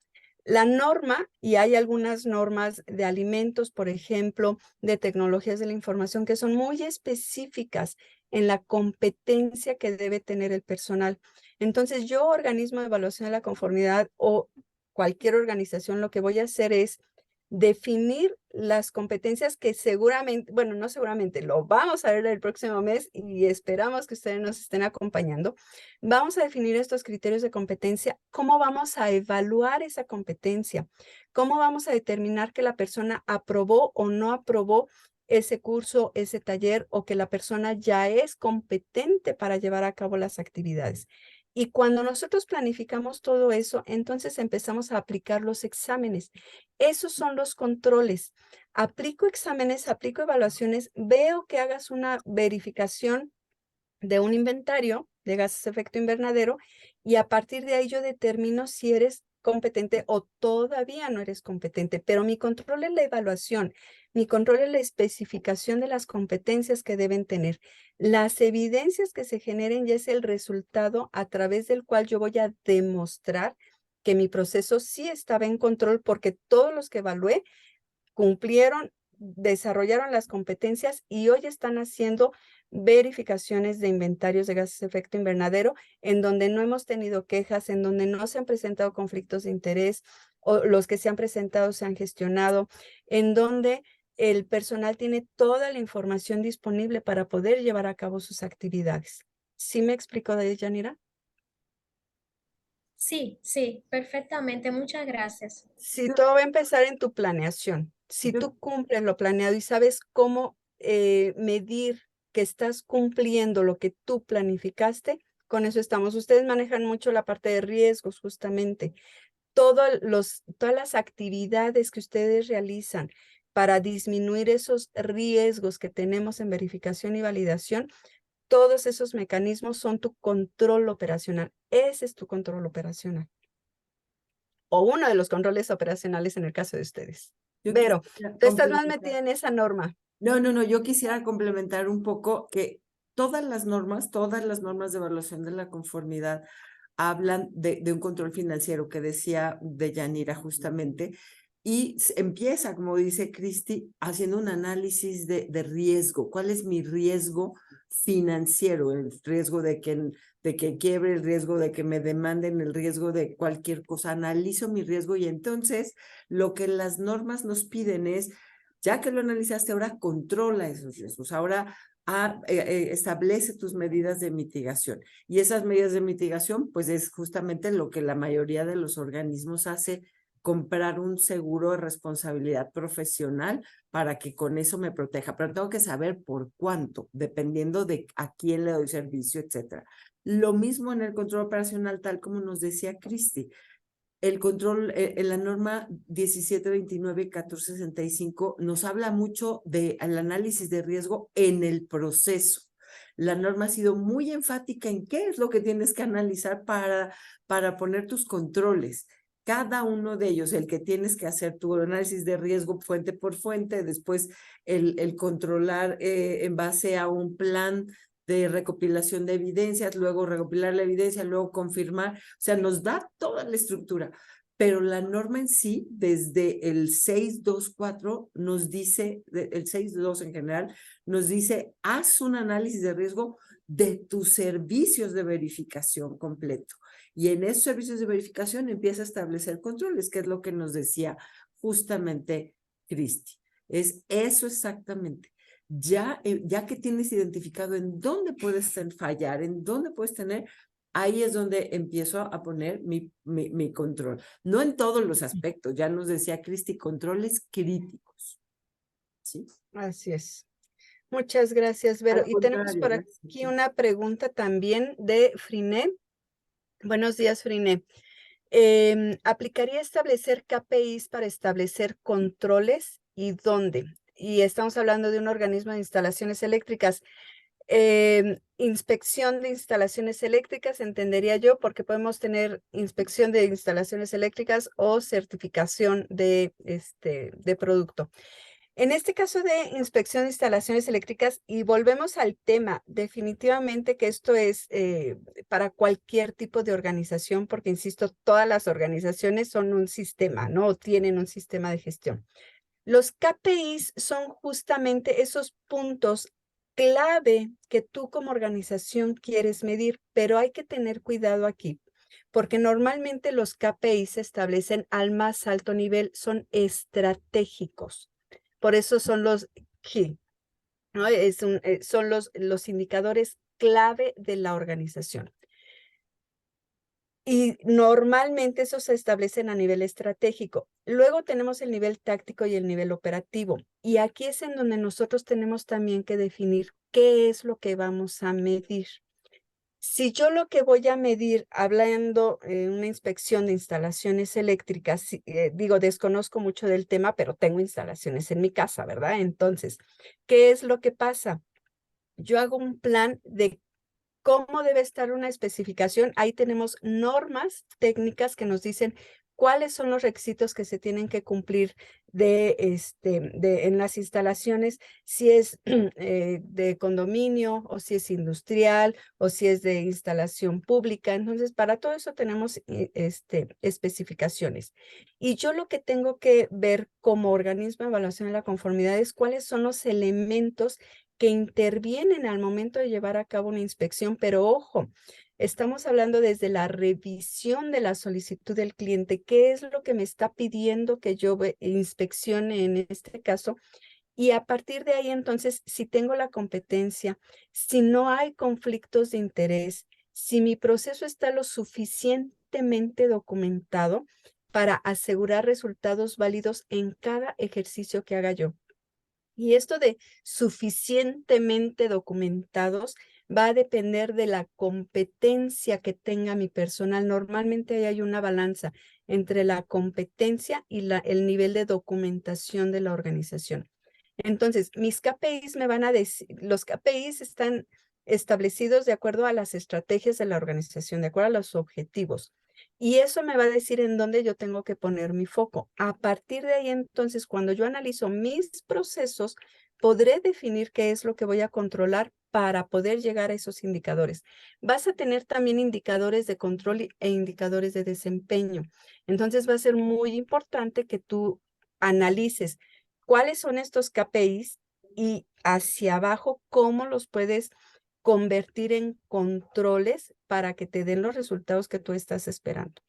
La norma, y hay algunas normas de alimentos, por ejemplo, de tecnologías de la información, que son muy específicas en la competencia que debe tener el personal. Entonces, yo, organismo de evaluación de la conformidad o cualquier organización, lo que voy a hacer es definir las competencias que seguramente, bueno, no seguramente, lo vamos a ver el próximo mes y esperamos que ustedes nos estén acompañando. Vamos a definir estos criterios de competencia, cómo vamos a evaluar esa competencia, cómo vamos a determinar que la persona aprobó o no aprobó ese curso, ese taller, o que la persona ya es competente para llevar a cabo las actividades. Y cuando nosotros planificamos todo eso, entonces empezamos a aplicar los exámenes. Esos son los controles. Aplico exámenes, aplico evaluaciones, veo que hagas una verificación de un inventario de gases de efecto invernadero y a partir de ahí yo determino si eres competente o todavía no eres competente, pero mi control es la evaluación, mi control es la especificación de las competencias que deben tener. Las evidencias que se generen ya es el resultado a través del cual yo voy a demostrar que mi proceso sí estaba en control porque todos los que evalué cumplieron, desarrollaron las competencias y hoy están haciendo verificaciones de inventarios de gases de efecto invernadero en donde no hemos tenido quejas, en donde no se han presentado conflictos de interés o los que se han presentado se han gestionado, en donde el personal tiene toda la información disponible para poder llevar a cabo sus actividades. ¿Sí me explico, Yanira? Sí, sí, perfectamente. Muchas gracias. Si todo va a empezar en tu planeación. Si Yo- tú cumples lo planeado y sabes cómo medir que estás cumpliendo lo que tú planificaste, con eso estamos. Ustedes manejan mucho la parte de riesgos, justamente. Todas las actividades que ustedes realizan para disminuir esos riesgos que tenemos en verificación y validación, todos esos mecanismos son tu control operacional. Ese es tu control operacional o uno de los controles operacionales en el caso de ustedes. yo Vero, quisiera tú estás más complementar. metida en esa norma. No, yo quisiera complementar un poco que todas las normas de evaluación de la conformidad hablan de un control financiero que decía Deyanira justamente, y empieza, como dice Cristi, haciendo un análisis de riesgo. ¿Cuál es mi riesgo financiero? El riesgo de que quiebre, el riesgo de que me demanden, el riesgo de cualquier cosa. Analizo mi riesgo y entonces lo que las normas nos piden es, ya que lo analizaste, ahora controla esos riesgos, ahora establece tus medidas de mitigación. Y esas medidas de mitigación, pues es justamente lo que la mayoría de los organismos hace, comprar un seguro de responsabilidad profesional para que con eso me proteja. Pero tengo que saber por cuánto, dependiendo de a quién le doy servicio, etcétera. Lo mismo en el control operacional, tal como nos decía Cristi. El control, en la norma 1729-1465 nos habla mucho del análisis de riesgo en el proceso. La norma ha sido muy enfática en qué es lo que tienes que analizar para poner tus controles. Cada uno de ellos, el que tienes que hacer tu análisis de riesgo fuente por fuente, después el controlar en base a un plan de recopilación de evidencias, luego recopilar la evidencia, luego confirmar, o sea, nos da toda la estructura, pero la norma en sí, desde el 624 nos dice, el 62 en general, nos dice, haz un análisis de riesgo de tus servicios de verificación completo. Y en esos servicios de verificación empieza a establecer controles, que es lo que nos decía justamente Cristi. Es eso exactamente. Ya que tienes identificado en dónde puedes fallar, en dónde puedes tener, ahí es donde empiezo a poner mi control. No en todos los aspectos, ya nos decía Cristi, controles críticos. ¿Sí? Así es. Muchas gracias, Vero. Al Y tenemos contrario, por gracias. aquí una pregunta también de Friné. Buenos días, Friné. ¿Aplicaría establecer KPIs para establecer controles y dónde? Y estamos hablando de un organismo de instalaciones eléctricas. Inspección de instalaciones eléctricas, entendería yo, porque podemos tener inspección de instalaciones eléctricas o certificación de producto. En este caso de inspección de instalaciones eléctricas, y volvemos al tema, definitivamente que esto es para cualquier tipo de organización, porque insisto, todas las organizaciones son un sistema, ¿no? O tienen un sistema de gestión. Los KPIs son justamente esos puntos clave que tú como organización quieres medir, pero hay que tener cuidado aquí, porque normalmente los KPIs se establecen al más alto nivel, son estratégicos. Por eso son los key, ¿no? Son los indicadores clave de la organización. Y normalmente esos se establecen a nivel estratégico. Luego tenemos el nivel táctico y el nivel operativo. Y aquí es en donde nosotros tenemos también que definir qué es lo que vamos a medir. Si yo lo que voy a medir, hablando una inspección de instalaciones eléctricas, digo, desconozco mucho del tema, pero tengo instalaciones en mi casa, ¿verdad? Entonces, ¿qué es lo que pasa? Yo hago un plan de cómo debe estar una especificación. Ahí tenemos normas técnicas que nos dicen cuáles son los requisitos que se tienen que cumplir en las instalaciones, si es de condominio o si es industrial o si es de instalación pública. Entonces, para todo eso tenemos especificaciones. Y yo lo que tengo que ver como organismo de evaluación de la conformidad es cuáles son los elementos que intervienen al momento de llevar a cabo una inspección, pero ojo, estamos hablando desde la revisión de la solicitud del cliente, qué es lo que me está pidiendo que yo inspeccione en este caso, y a partir de ahí entonces, si tengo la competencia, si no hay conflictos de interés, si mi proceso está lo suficientemente documentado para asegurar resultados válidos en cada ejercicio que haga yo. Y esto de suficientemente documentados va a depender de la competencia que tenga mi personal. Normalmente ahí hay una balanza entre la competencia y el nivel de documentación de la organización. Entonces, mis KPIs me van a decir, los KPIs están establecidos de acuerdo a las estrategias de la organización, de acuerdo a los objetivos. Y eso me va a decir en dónde yo tengo que poner mi foco. A partir de ahí, entonces, cuando yo analizo mis procesos, podré definir qué es lo que voy a controlar para poder llegar a esos indicadores. Vas a tener también indicadores de control e indicadores de desempeño. Entonces, va a ser muy importante que tú analices cuáles son estos KPIs y hacia abajo cómo los puedes convertir en controles para que te den los resultados que tú estás esperando.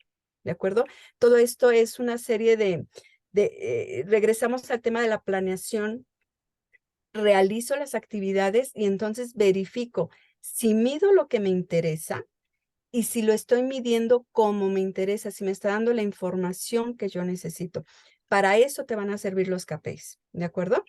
¿De acuerdo? Todo esto es una serie regresamos al tema de la planeación, realizo las actividades y entonces verifico si mido lo que me interesa y si lo estoy midiendo como me interesa, si me está dando la información que yo necesito. Para eso te van a servir los KPIs, ¿de acuerdo?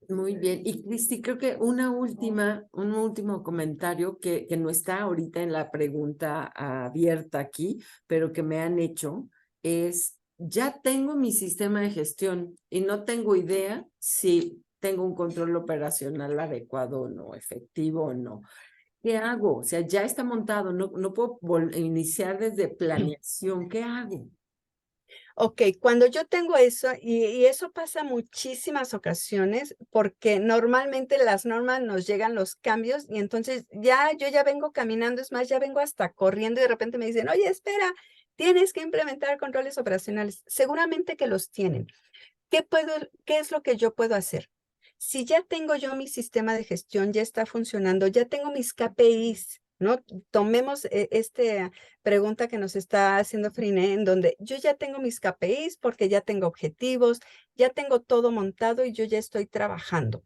Muy bien. Y Cristi, creo que un último comentario que no está ahorita en la pregunta abierta aquí, pero que me han hecho, es, ya tengo mi sistema de gestión y no tengo idea si tengo un control operacional adecuado o no, efectivo o no. ¿Qué hago? O sea, ya está montado, no puedo iniciar desde planeación. ¿Qué hago? Ok, cuando yo tengo eso, y eso pasa muchísimas ocasiones, porque normalmente las normas nos llegan los cambios y entonces yo ya vengo caminando, es más, ya vengo hasta corriendo y de repente me dicen, oye, espera, tienes que implementar controles operacionales. Seguramente que los tienen. ¿Qué es lo que yo puedo hacer? Si ya tengo yo mi sistema de gestión, ya está funcionando, ya tengo mis KPIs, ¿no? Tomemos esta pregunta que nos está haciendo Frine, en donde yo ya tengo mis KPIs porque ya tengo objetivos, ya tengo todo montado y yo ya estoy trabajando.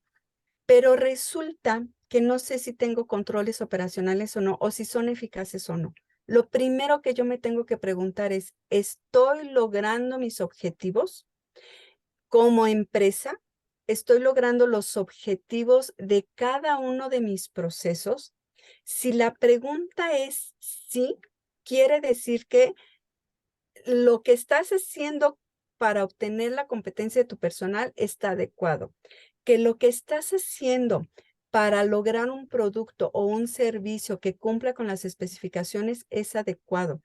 Pero resulta que no sé si tengo controles operacionales o no, o si son eficaces o no. Lo primero que yo me tengo que preguntar es, ¿estoy logrando mis objetivos? Como empresa, estoy logrando los objetivos de cada uno de mis procesos. Si la pregunta es sí, quiere decir que lo que estás haciendo para obtener la competencia de tu personal está adecuado, que lo que estás haciendo para lograr un producto o un servicio que cumpla con las especificaciones es adecuado,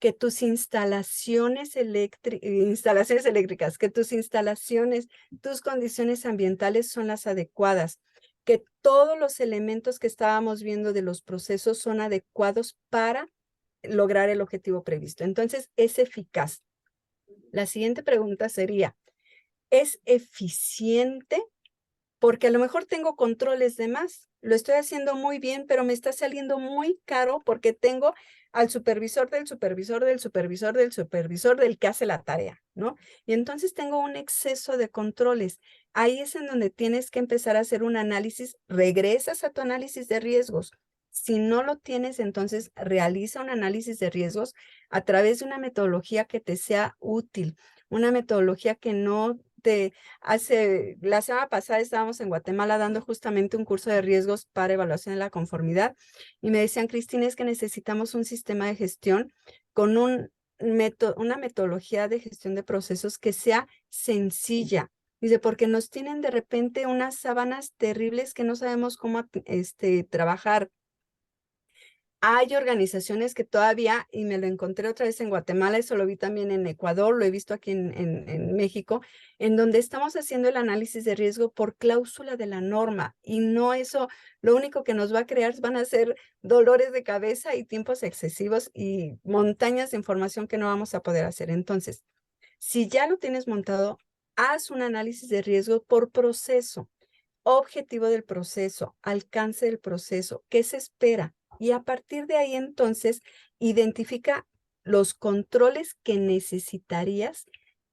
que tus instalaciones eléctricas, que tus instalaciones, tus condiciones ambientales son las adecuadas, que todos los elementos que estábamos viendo de los procesos son adecuados para lograr el objetivo previsto. Entonces, es eficaz. La siguiente pregunta sería, ¿es eficiente? Porque a lo mejor tengo controles de más. Lo estoy haciendo muy bien, pero me está saliendo muy caro porque tengo al supervisor del supervisor del supervisor del supervisor del que hace la tarea, ¿no? Y entonces tengo un exceso de controles. Ahí es en donde tienes que empezar a hacer un análisis. Regresas a tu análisis de riesgos. Si no lo tienes, entonces realiza un análisis de riesgos a través de una metodología que te sea útil, una metodología que no te la semana pasada estábamos en Guatemala dando justamente un curso de riesgos para evaluación de la conformidad y me decían, Cristina, es que necesitamos un sistema de gestión con una metodología de gestión de procesos que sea sencilla. Dice, porque nos tienen de repente unas sábanas terribles que no sabemos cómo trabajar. Hay organizaciones que todavía, y me lo encontré otra vez en Guatemala, eso lo vi también en Ecuador, lo he visto aquí en México, en donde estamos haciendo el análisis de riesgo por cláusula de la norma. Y no eso, lo único que nos va a crear van a ser dolores de cabeza y tiempos excesivos y montañas de información que no vamos a poder hacer. Entonces, si ya lo tienes montado, haz un análisis de riesgo por proceso, objetivo del proceso, alcance del proceso, qué se espera. Y a partir de ahí, entonces, identifica los controles que necesitarías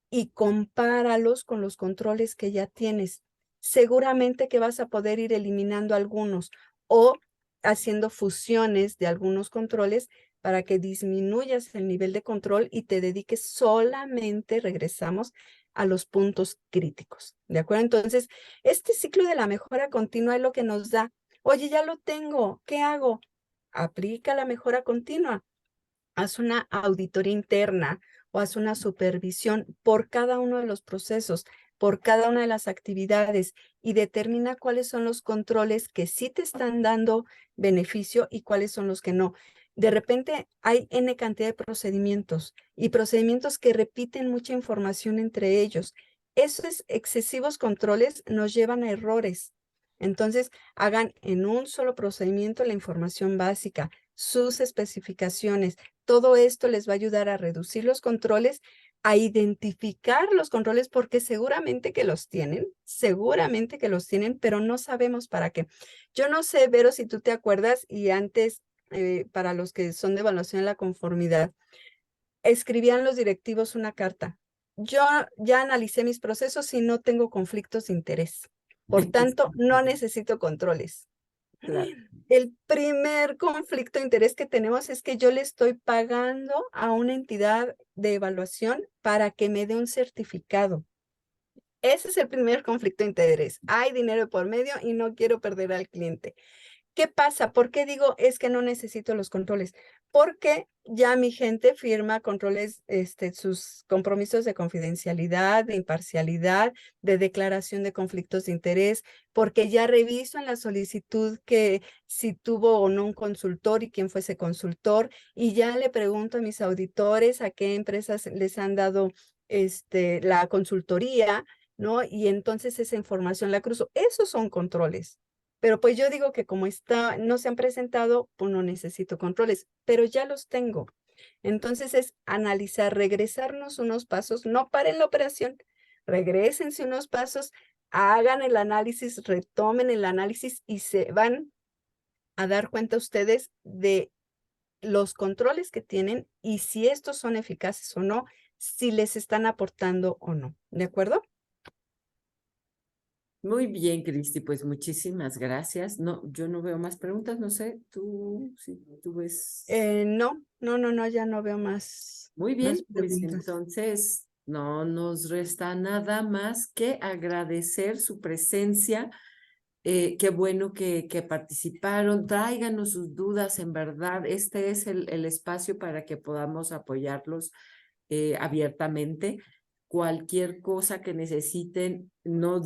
y compáralos con los controles que ya tienes. Seguramente que vas a poder ir eliminando algunos o haciendo fusiones de algunos controles para que disminuyas el nivel de control y te dediques solamente, regresamos, a los puntos críticos. ¿De acuerdo? Entonces, este ciclo de la mejora continua es lo que nos da. Oye, ya lo tengo, ¿qué hago? Aplica la mejora continua. Haz una auditoría interna o haz una supervisión por cada uno de los procesos, por cada una de las actividades y determina cuáles son los controles que sí te están dando beneficio y cuáles son los que no. De repente hay N cantidad de procedimientos y procedimientos que repiten mucha información entre ellos. Esos excesivos controles nos llevan a errores. Entonces, hagan en un solo procedimiento la información básica, sus especificaciones. Todo esto les va a ayudar a reducir los controles, a identificar los controles porque seguramente que los tienen, pero no sabemos para qué. Yo no sé, Vero, si tú te acuerdas y antes, para los que son de evaluación de la conformidad, escribían los directivos una carta. Yo ya analicé mis procesos y no tengo conflictos de interés. Por tanto, no necesito controles. Claro. El primer conflicto de interés que tenemos es que yo le estoy pagando a una entidad de evaluación para que me dé un certificado. Ese es el primer conflicto de interés. Hay dinero por medio y no quiero perder al cliente. ¿Qué pasa? ¿Por qué digo es que no necesito los controles? Porque ya mi gente firma controles, sus compromisos de confidencialidad, de imparcialidad, de declaración de conflictos de interés, porque ya reviso en la solicitud que si tuvo o no un consultor y quién fue ese consultor, y ya le pregunto a mis auditores a qué empresas les han dado la consultoría, ¿no? Y entonces esa información la cruzo. Esos son controles. Pero pues yo digo que como no se han presentado, pues no necesito controles, pero ya los tengo. Entonces es analizar, regresarnos unos pasos, no paren la operación, regrésense unos pasos, hagan el análisis, retomen el análisis y se van a dar cuenta ustedes de los controles que tienen y si estos son eficaces o no, si les están aportando o no. ¿De acuerdo? Muy bien, Cristi, pues muchísimas gracias. No, yo no veo más preguntas, no sé, si tú ves. No, ya no veo más. Muy Más bien, pues preguntas. entonces no nos resta nada más que agradecer su presencia. Qué bueno que participaron. Tráiganos sus dudas, en verdad. Este es el espacio para que podamos apoyarlos abiertamente. Cualquier cosa que necesiten, no